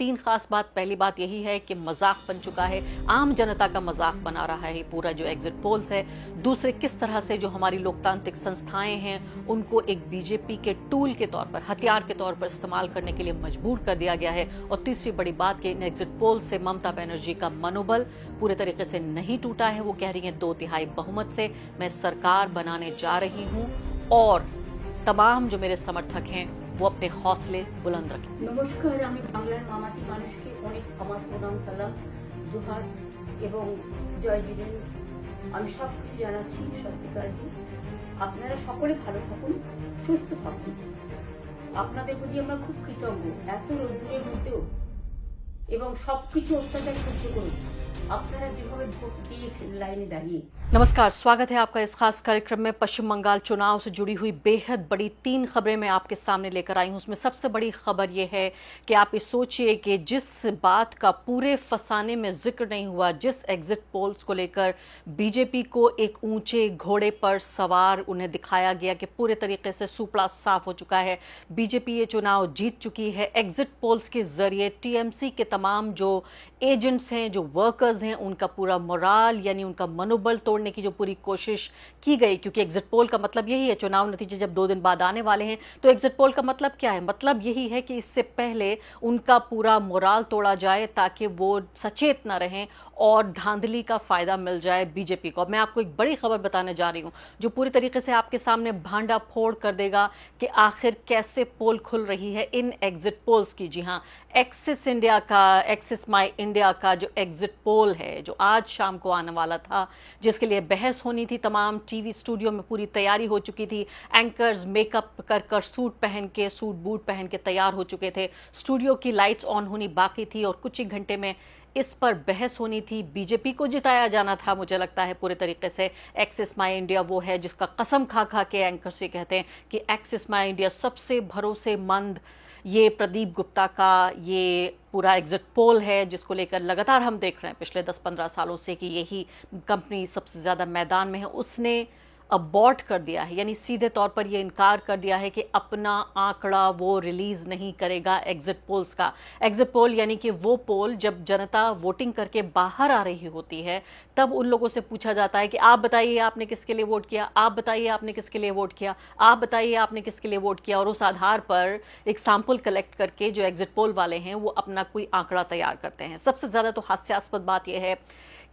तीन खास बात। पहली बात यही है कि मजाक बन चुका है, आम जनता का मजाक बना रहा है पूरा जो एग्जिट पोल्स है। दूसरे, किस तरह से जो हमारी लोकतांत्रिक संस्थाएं हैं उनको एक बीजेपी के टूल के तौर पर, हथियार के तौर पर इस्तेमाल करने के लिए मजबूर कर दिया गया है। और तीसरी बड़ी बात कि इन एग्जिट पोल से ममता बनर्जी का मनोबल पूरे तरीके से नहीं टूटा है। वो कह रही है 2/3 बहुमत से मैं सरकार बनाने जा रही हूं और तमाम जो मेरे समर्थक हैं वो अपने हौसले बुलंद रखें। নমস্কার, আমি বাংলার মামাটি মানুষকে অনেক আমার প্রণাম, সালাম, জোহার এবং জয় জিনেন আমি সব কিছু জানাচ্ছি। সত শ্রী আকাল জি। আপনারা সকলে ভালো থাকুন, সুস্থ থাকুন। আপনাদের প্রতি আমরা খুব কৃতজ্ঞ, এত রোদ্দুরের মধ্যেও এবং সবকিছু অত্যাচার সহ্য করুন আপনারা যেভাবে ভোট দিয়েছেন লাইনে দাঁড়িয়ে। नमस्कार, स्वागत है आपका इस खास कार्यक्रम में। पश्चिम बंगाल चुनाव से जुड़ी हुई बेहद बड़ी 3 खबरें मैं आपके सामने लेकर आई हूं। उसमें सबसे बड़ी खबर यह है कि आप ये सोचिए कि जिस बात का पूरे फसाने में जिक्र नहीं हुआ, जिस एग्जिट पोल्स को लेकर बीजेपी को एक ऊंचे घोड़े पर सवार उन्हें दिखाया गया कि पूरे तरीके से सुपड़ा साफ हो चुका है, बीजेपी ये चुनाव जीत चुकी है। एग्जिट पोल्स के जरिए टीएमसी के तमाम जो एजेंट्स हैं, जो वर्कर्स हैं, उनका पूरा मोराल यानी उनका मनोबल तोड़ने की जो पूरी कोशिश की गई, क्योंकि एग्जिट पोल का मतलब यही है, चुनाव नतीजे जब 2 दिन बाद आने वाले हैं तो एग्जिट पोल का मतलब क्या है? मतलब यही है कि इससे पहले उनका पूरा मोराल तोड़ा जाए ताकि वो सचेत न रहें और धांधली का फायदा मिल जाए बीजेपी को। मैं आपको एक बड़ी खबर बताने जा रही हूं जो पूरी तरीके से आपके सामने भांडा फोड़ कर देगा कि आखिर कैसे पोल खुल रही है इन एग्जिट पोल्स की। जी हां, एक्सिस इंडिया का, एक्सिस माई इंडिया का जो एग्जिट पोल है जो आज शाम को आने वाला था, जिसके लिए बहस होनी थी, तमाम टीवी स्टूडियो में पूरी तैयारी हो चुकी थी, एंकर्स मेकअप कर सूट पहन के, सूट बूट पहन के तैयार हो चुके थे, स्टूडियो की लाइट्स ऑन होनी बाकी थी और कुछ ही घंटे में इस पर बहस होनी थी। बीजेपी को जिताया जाना था, मुझे लगता है पूरे तरीके से। एक्सिस माई इंडिया वो है जिसका कसम खा खा के एंकर से कहते हैं कि एक्सिस माई इंडिया सबसे भरोसेमंद ये प्रदीप गुप्ता का ये पूरा एग्जिट पोल है, जिसको लेकर लगातार हम देख रहे हैं पिछले 10-15 सालों से कि यही कंपनी सबसे ज्यादा मैदान में है। उसने अबॉर्ट कर दिया है, यानी सीधे तौर पर यह इनकार कर दिया है कि अपना आंकड़ा वो रिलीज नहीं करेगा एग्जिट पोल्स का। एग्जिट पोल यानी कि वो पोल जब जनता वोटिंग करके बाहर आ रही होती है तब उन लोगों से पूछा जाता है कि आप बताइए आपने किसके लिए वोट किया, आप बताइए आपने किसके लिए वोट किया, आप बताइए आपने किसके लिए वोट किया। और उस आधार पर एक सैंपल कलेक्ट करके जो एग्जिट पोल वाले हैं वो अपना कोई आंकड़ा तैयार करते हैं। सबसे ज्यादा तो हास्यास्पद बात यह है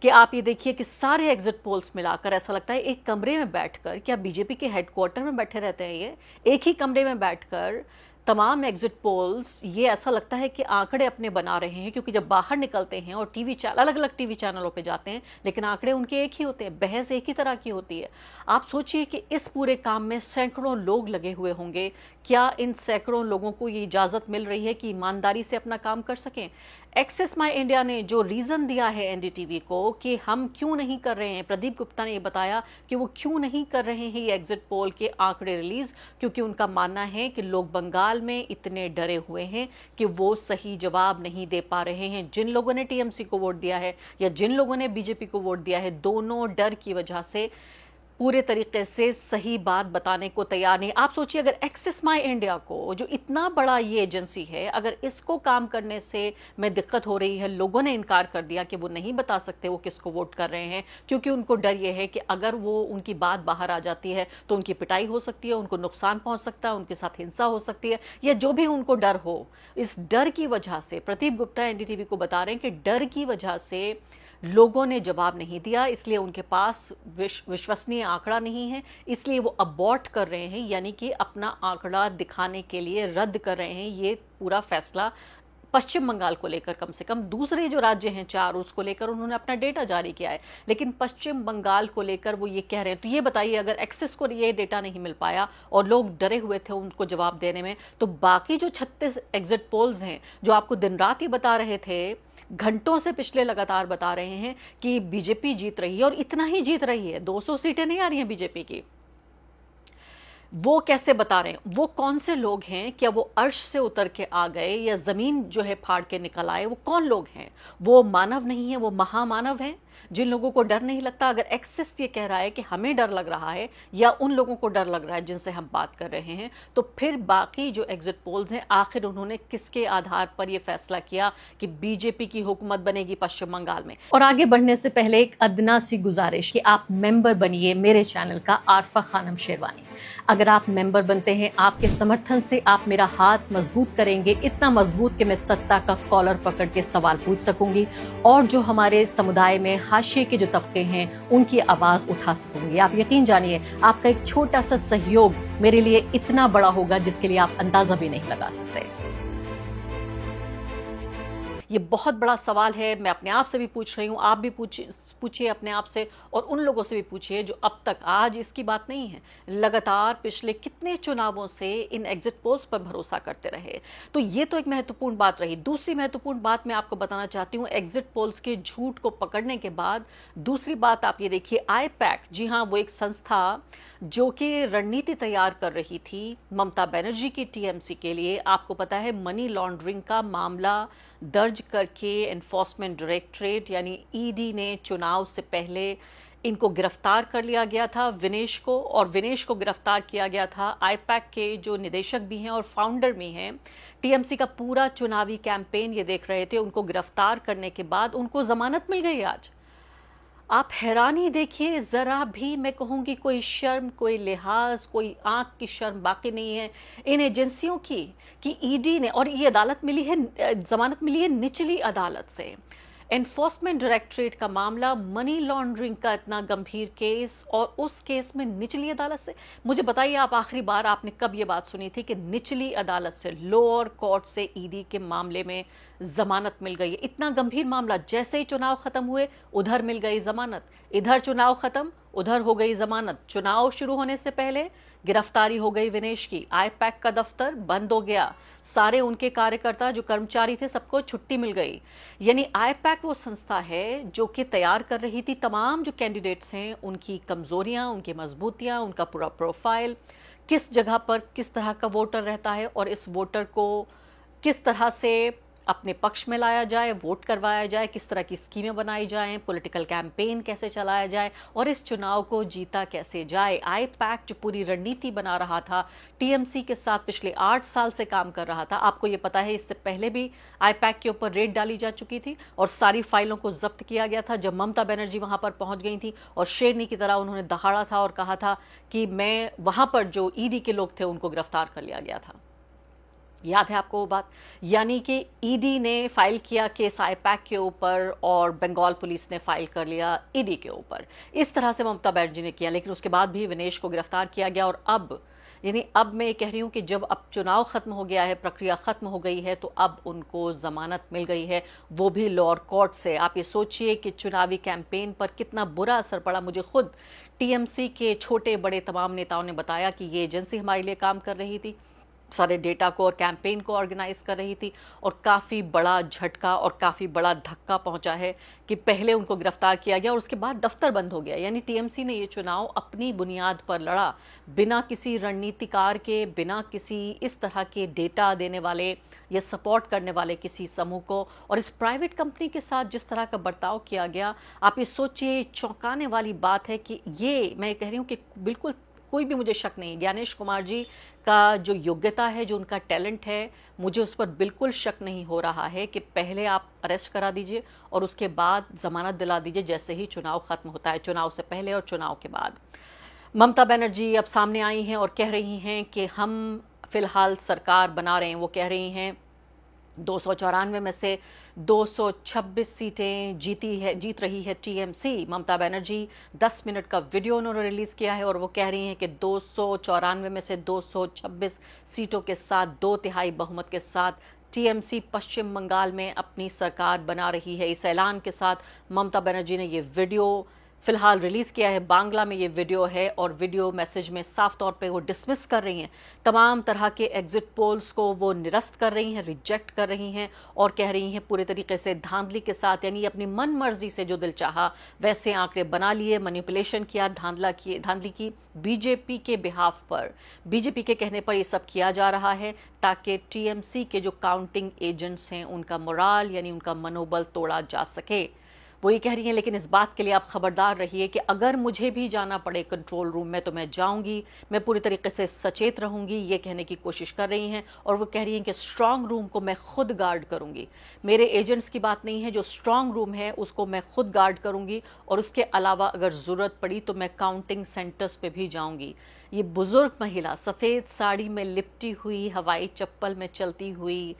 कि आप ये देखिए कि सारे एग्जिट पोल्स मिलाकर ऐसा लगता है एक कमरे में बैठकर, क्या बीजेपी के हेडक्वार्टर में बैठे रहते हैं ये, एक ही कमरे में बैठकर तमाम एग्जिट पोल्स, ये ऐसा लगता है कि आंकड़े अपने बना रहे हैं। क्योंकि जब बाहर निकलते हैं और टीवी चैनल, अलग अलग टीवी चैनलों पे जाते हैं, लेकिन आंकड़े उनके एक ही होते हैं, बहस एक ही तरह की होती है। आप सोचिए कि इस पूरे काम में सैकड़ों लोग लगे हुए होंगे, क्या इन सैकड़ों लोगों को ये इजाजत मिल रही है कि ईमानदारी से अपना काम कर सकें? एक्सिस माई इंडिया ने जो रीजन दिया है एनडीटीवी को कि हम क्यों नहीं कर रहे हैं, प्रदीप गुप्ता ने ये बताया कि वो क्यों नहीं कर रहे हैं ये एग्जिट पोल के आंकड़े रिलीज, क्योंकि उनका मानना है कि लोग बंगाल में इतने डरे हुए हैं कि वो सही जवाब नहीं दे पा रहे हैं। जिन लोगों ने टीएमसी को वोट दिया है या जिन लोगों ने बीजेपी को वोट दिया है, दोनों डर की वजह से पूरे तरीके से सही बात बताने को तैयार नहीं। आप सोचिए अगर एक्सिस माई इंडिया को, जो इतना बड़ा ये एजेंसी है, अगर इसको काम करने से में दिक्कत हो रही है, लोगों ने इनकार कर दिया कि वो नहीं बता सकते वो किसको वोट कर रहे हैं, क्योंकि उनको डर ये है कि अगर वो उनकी बात बाहर आ जाती है तो उनकी पिटाई हो सकती है, उनको नुकसान पहुंच सकता है, उनके साथ हिंसा हो सकती है, या जो भी उनको डर हो, इस डर की वजह से प्रदीप गुप्ता एनडीटीवी को बता रहे हैं कि डर की वजह से लोगों ने जवाब नहीं दिया, इसलिए उनके पास विश्वसनीय आंकड़ा नहीं है, इसलिए वो अबॉर्ट कर रहे हैं, यानी कि अपना आंकड़ा दिखाने के लिए रद्द कर रहे हैं ये पूरा फैसला पश्चिम बंगाल को लेकर। कम से कम दूसरे जो राज्य हैं 4, उसको लेकर उन्होंने अपना डेटा जारी किया है, लेकिन पश्चिम बंगाल को लेकर वो ये कह रहे हैं। तो ये बताइए अगर एक्सिस को ये डेटा नहीं मिल पाया और लोग डरे हुए थे उनको जवाब देने में, तो बाकी जो 36 एग्जिट पोल्स हैं जो आपको दिन रात ही बता रहे थे, घंटों से पिछले लगातार बता रहे हैं कि बीजेपी जीत रही है और इतना ही जीत रही है, 200 सीटें नहीं आ रही हैं बीजेपी की। वो कैसे बता रहे हैं? वो कौन से लोग हैं? क्या वो अर्श से उतर के आ गए या जमीन जो है फाड़ के निकल आए? वो कौन लोग हैं? वो मानव नहीं है, वो महामानव हैं जिन लोगों को डर नहीं लगता। अगर एक्सिस ये कह रहा है कि हमें डर लग रहा है या उन लोगों को डर लग रहा है जिनसे हम बात कर रहे हैं, तो फिर बाकी जो एग्जिट पोल्स हैं, आखिर उन्होंने किसके आधार पर यह फैसला किया कि बीजेपी की हुकूमत बनेगी पश्चिम बंगाल में? और आगे बढ़ने से पहले एक अदना सी गुजारिश कि आप मेंबर बनिए मेरे चैनल का, आरफा खानम शेरवानी। अगर आप मेंबर बनते हैं, आपके समर्थन से आप मेरा हाथ मजबूत करेंगे, इतना मजबूत कि मैं सत्ता का कॉलर पकड़ के सवाल पूछ सकूंगी और जो हमारे समुदाय में हाशिए के जो तबके हैं उनकी आवाज उठा सकूंगी। आप यकीन जानिए, आपका एक छोटा सा सहयोग मेरे लिए इतना बड़ा होगा जिसके लिए आप अंदाजा भी नहीं लगा सकते। ये बहुत बड़ा सवाल है, मैं अपने आप से भी पूछ रही हूं, आप भी पूछिए अपने आप से और उन लोगों से भी पूछिए जो अब तक, आज इसकी बात नहीं है, लगातार पिछले कितने चुनावों से इन एग्जिट पोल्स पर भरोसा करते रहे। तो ये तो एक महत्वपूर्ण बात रही। दूसरी महत्वपूर्ण बात मैं आपको बताना चाहती हूँ, एग्जिट पोल्स के झूठ को पकड़ने के बाद दूसरी बात आप ये देखिए, आईपैक, जी हाँ, वो एक संस्था जो कि रणनीति तैयार कर रही थी ममता बनर्जी की टीएमसी के लिए। आपको पता है, मनी लॉन्ड्रिंग का मामला दर्ज करके एनफोर्समेंट डायरेक्टरेट यानी ईडी ने चुनाव से पहले इनको गिरफ्तार कर लिया गया था, विनेश को, और विनेश को गिरफ्तार किया गया था। आईपैक के जो निदेशक भी हैं और फाउंडर भी हैं, टीएमसी का पूरा चुनावी कैंपेन ये देख रहे थे। उनको गिरफ्तार करने के बाद उनको जमानत मिल गई आज। आप हैरानी देखिए, जरा भी मैं कहूंगी कोई शर्म, कोई लिहाज, कोई आंख की शर्म बाकी नहीं है इन एजेंसियों की कि ईडी ने, और ये अदालत मिली है, जमानत मिली है निचली अदालत से। एनफोर्समेंट डायरेक्टरेट का मामला, मनी लॉन्ड्रिंग का इतना गंभीर केस, और उस केस में निचली अदालत से। मुझे बताइए, आप आखिरी बार आपने कब ये बात सुनी थी कि निचली अदालत से, लोअर कोर्ट से ईडी के मामले में जमानत मिल गई है? इतना गंभीर मामला, जैसे ही चुनाव खत्म हुए उधर मिल गई जमानत, इधर चुनाव खत्म उधर हो गई जमानत। चुनाव शुरू होने से पहले गिरफ्तारी हो गई विनेश की, आईपैक का दफ्तर बंद हो गया, सारे उनके कार्यकर्ता जो कर्मचारी थे सबको छुट्टी मिल गई। यानी आईपैक वो संस्था है जो कि तैयार कर रही थी तमाम जो कैंडिडेट्स हैं, उनकी कमजोरियां, उनकी मजबूतियां, उनका पूरा प्रोफाइल, किस जगह पर किस तरह का वोटर रहता है और इस वोटर को किस तरह से अपने पक्ष में लाया जाए, वोट करवाया जाए, किस तरह की स्कीमें बनाई जाएं, पॉलिटिकल कैंपेन कैसे चलाया जाए और इस चुनाव को जीता कैसे जाए। आईपैक जो पूरी रणनीति बना रहा था, टीएमसी के साथ पिछले 8 साल से काम कर रहा था। आपको ये पता है, इससे पहले भी आईपैक के ऊपर रेड डाली जा चुकी थी और सारी फाइलों को जब्त किया गया था जब ममता बनर्जी वहां पर पहुंच गई थी और शेरनी की तरह उन्होंने दहाड़ा था और कहा था कि मैं, वहां पर जो ईडी के लोग थे उनको गिरफ्तार कर लिया गया था। याद है आपको वो बात? यानी कि ईडी ने फाइल किया केस आईपैक के ऊपर और बंगाल पुलिस ने फाइल कर लिया ईडी के ऊपर। इस तरह से ममता बनर्जी ने किया, लेकिन उसके बाद भी विनेश को गिरफ्तार किया गया। और अब मैं ये कह रही हूं कि जब अब चुनाव खत्म हो गया है, प्रक्रिया खत्म हो गई है, तो अब उनको जमानत मिल गई है, वो भी लोअर कोर्ट से। आप ये सोचिए कि चुनावी कैंपेन पर कितना बुरा असर पड़ा। मुझे खुद टीएमसी के छोटे बड़े तमाम नेताओं ने बताया कि ये एजेंसी हमारे लिए काम कर रही थी, सारे डेटा को और कैंपेन को ऑर्गेनाइज कर रही थी, और काफ़ी बड़ा झटका और काफ़ी बड़ा धक्का पहुंचा है कि पहले उनको गिरफ्तार किया गया और उसके बाद दफ्तर बंद हो गया। यानी टीएमसी ने ये चुनाव अपनी बुनियाद पर लड़ा, बिना किसी रणनीतिकार के, बिना किसी इस तरह के डेटा देने वाले या सपोर्ट करने वाले किसी समूह को। और इस प्राइवेट कंपनी के साथ जिस तरह का बर्ताव किया गया, आप ये सोचिए, चौंकाने वाली बात है कि ये, मैं कह रही हूँ कि बिल्कुल कोई भी मुझे शक नहीं, ज्ञानेश कुमार जी का जो योग्यता है, जो उनका टैलेंट है, मुझे उस पर बिल्कुल शक नहीं हो रहा है कि पहले आप अरेस्ट करा दीजिए और उसके बाद जमानत दिला दीजिए जैसे ही चुनाव खत्म होता है, चुनाव से पहले और चुनाव के बाद। ममता बनर्जी अब सामने आई हैं और कह रही हैं कि हम फिलहाल सरकार बना रहे हैं। वो कह रही हैं 294 में से 226 सीटें जीत रही है टीएमसी। ममता बनर्जी 10 मिनट का वीडियो उन्होंने रिलीज किया है और वो कह रही हैं कि 294 में से 226 सीटों के साथ 2/3 बहुमत के साथ टीएमसी पश्चिम बंगाल में अपनी सरकार बना रही है। इस ऐलान के साथ ममता बनर्जी ने ये वीडियो फिलहाल रिलीज किया है बांग्ला में ये वीडियो है और वीडियो मैसेज में साफ तौर पे वो डिसमिस कर रही हैं तमाम तरह के एग्जिट पोल्स को, वो निरस्त कर रही हैं, रिजेक्ट कर रही हैं और कह रही हैं पूरे तरीके से धांधली के साथ, यानी अपनी मन मर्जी से जो दिल चाहा वैसे आंकड़े बना लिए, मैनिपुलेशन किया, धांधली की बीजेपी के बिहाफ पर, बीजेपी के कहने पर ये सब किया जा रहा है ताकि टीएमसी के जो काउंटिंग एजेंट्स हैं उनका मोराल यानी उनका मनोबल तोड़ा जा सके। वो ये कह रही हैं लेकिन इस बात के लिए आप खबरदार रहिए कि अगर मुझे भी जाना पड़े कंट्रोल रूम में तो मैं जाऊंगी, मैं पूरी तरीके से सचेत रहूंगी, ये कहने की कोशिश कर रही हैं। और वो कह रही हैं कि स्ट्रांग रूम को मैं खुद गार्ड करूंगी, मेरे एजेंट्स की बात नहीं है, जो स्ट्रांग रूम है उसको मैं खुद गार्ड करूंगी और उसके अलावा अगर ज़रूरत पड़ी तो मैं काउंटिंग सेंटर्स पे भी जाऊंगी। ये बुजुर्ग महिला सफ़ेद साड़ी में लिपटी हुई, हवाई चप्पल में चलती हुई,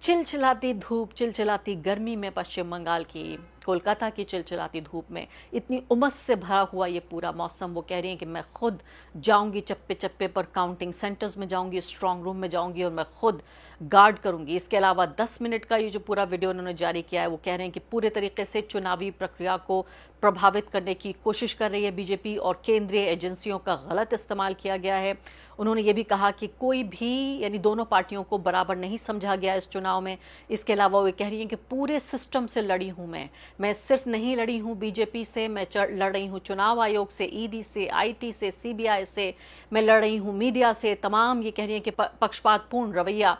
चिलचिलाती धूप, चिलचिलाती गर्मी में पश्चिम बंगाल की, कोलकाता की चिलचिलाती धूप में इतनी उमस से भरा हुआ ये पूरा मौसम, वो कह रही हैं कि मैं खुद जाऊंगी, चप्पे चप्पे पर काउंटिंग सेंटर्स में जाऊंगी, स्ट्रांग रूम में जाऊंगी और मैं खुद गार्ड करूंगी। इसके अलावा 10 मिनट का ये जो पूरा वीडियो उन्होंने जारी किया है, वो कह रहे हैं कि पूरे तरीके से चुनावी प्रक्रिया को प्रभावित करने की कोशिश कर रही है बीजेपी और केंद्रीय एजेंसियों का गलत इस्तेमाल किया गया है। उन्होंने ये भी कहा कि कोई भी यानी दोनों पार्टियों को बराबर नहीं समझा गया इस चुनाव में। इसके अलावा वो कह रही हैं कि पूरे सिस्टम से लड़ी हूं मैं सिर्फ नहीं लड़ी हूं बीजेपी से, मैं लड़ रही हूं चुनाव आयोग से, ईडी से, आईटी से, सीबीआई से, मैं लड़ रही हूं मीडिया से। तमाम ये कह रही हैं कि पक्षपातपूर्ण रवैया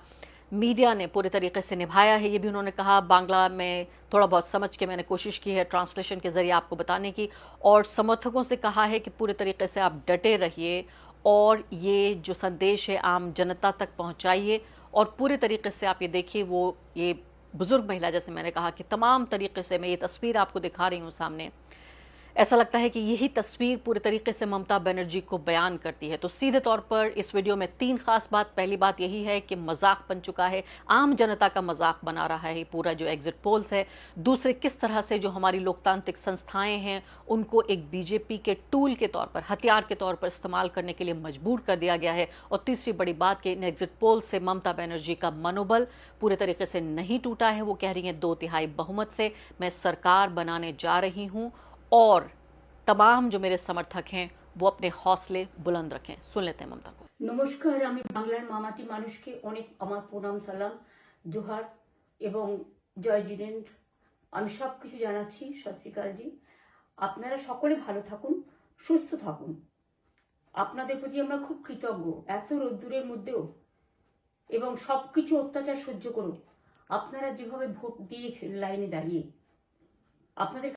मीडिया ने पूरे तरीके से निभाया है, ये भी उन्होंने कहा। बांग्ला में थोड़ा बहुत समझ के मैंने कोशिश की है ट्रांसलेशन के जरिए आपको बताने की, और समर्थकों से कहा है कि पूरे तरीके से आप डटे रहिए और ये जो संदेश है आम जनता तक पहुंचाइए। और पूरे तरीके से आप ये देखिए, वो ये बुजुर्ग महिला, जैसे मैंने कहा कि तमाम तरीके से मैं ये तस्वीर आपको दिखा रही हूँ सामने, ऐसा लगता है कि यही तस्वीर पूरे तरीके से ममता बनर्जी को बयान करती है। तो सीधे तौर पर इस वीडियो में 3 खास बात। पहली बात यही है कि मजाक बन चुका है, आम जनता का मजाक बना रहा है पूरा जो एग्जिट पोल्स है। दूसरे, किस तरह से जो हमारी लोकतांत्रिक संस्थाएं हैं उनको एक बीजेपी के टूल के तौर पर, हथियार के तौर पर इस्तेमाल करने के लिए मजबूर कर दिया गया है। और तीसरी बड़ी बात कि इन एग्जिट पोल से ममता बनर्जी का मनोबल पूरे तरीके से नहीं टूटा है। वो कह रही हैं 2/3 बहुमत से मैं सरकार बनाने जा रही हूं और तमाम जो मेरे समर्थक हैं वो अपने हौसले बुलंद रखें। सुन लेते हैं ममता को। নমস্কার, আমি বাংলার মামাটি মানুষকে অনেক আমার প্রণাম, সালাম, জোহার এবং জয় জিনেন আমি সব কিছু জানাচ্ছি। সত শ্রী আকাল জি। আপনারা সকলে ভালো থাকুন, সুস্থ থাকুন। আপনাদের প্রতি আমরা খুব কৃতজ্ঞ। এত রোদ্দুরের মধ্যেও এবং সব কিছু অত্যাচার সহ্য করুন আপনারা যেভাবে ভোট দিয়েছেন লাইনে দাঁড়িয়ে, আপনাদের